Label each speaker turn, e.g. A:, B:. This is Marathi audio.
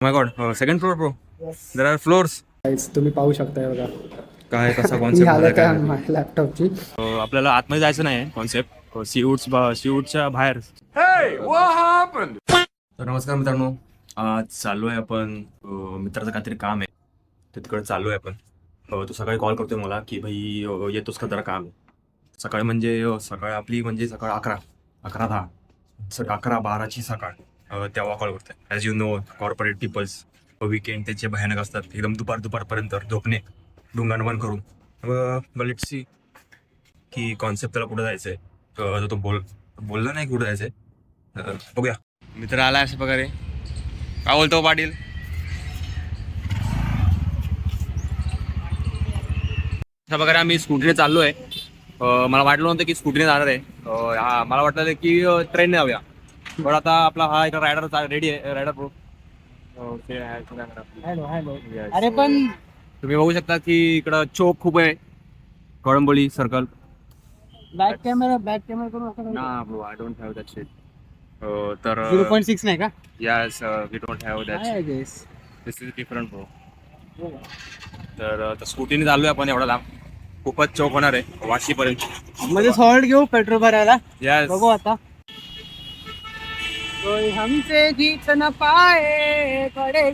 A: My God, second floor bro. There are floors.
B: तुम्ही पाहू शकताय बघा.
A: काय कसा
B: ही
A: कॉन्सेप्ट
B: हालत
A: काय
B: आहे माझ्या लॅपटॉपची.
A: आपल्याला आतमध्ये जायचं नाही कॉन्सेप्ट सीवूडच्या बाहेर. तर नमस्कार मित्रांनो, आज चाललो आहे आपण मित्राचं काहीतरी काम आहे, तर तिकडे चाललो आहे आपण. तो सकाळी कॉल करतोय मला की भाई येतोस का, जरा काम आहे. सकाळी म्हणजे सकाळ आपली म्हणजे सकाळ 11:10 11-12ची सकाळ. तेव्हा कॉल करतोय. As you know, corporate peoples weekend त्यांचे भयानक असतात, एकदम दुपारपर्यंत झोपणे डुंगाण बंद करून. लेट्स सी की कॉन्सेप्ट त्याला कुठं जायचंय. तो बोलला नाही कुठं जायचंय, बघूया. मित्र आला अशा प्रकारे. काय बोलतो पाटील? अशा प्रकारे आम्ही स्कूटीने चाललो आहे. मला वाटलं नव्हतं की स्कूटीने जाणार आहे. मला वाटलं की ट्रेनने जाऊया, पण आता आपला हा एक रायडर रेडी आहे. Rider pro.
B: अरे पण
A: तुम्ही बघू शकता की इकडं चोक खूप आहे, कळंबोली सर्कल.
B: बॅक कॅमेरा करून
A: ना bro, I don't have that shit. तर
B: 0.6 नाही का?
A: Yes, we don't have that.
B: I guess.
A: This is different bro. तर स्कूटीने चालू आहे आपण एवढा लांब. खूपच चौक होणार आहे वाशीपर्यंत.
B: मध्ये सॉल्ट घेऊ पेट्रोल भरायला.
A: यस.
B: बघू आता. कोई हमसे जीत न पाए बड़े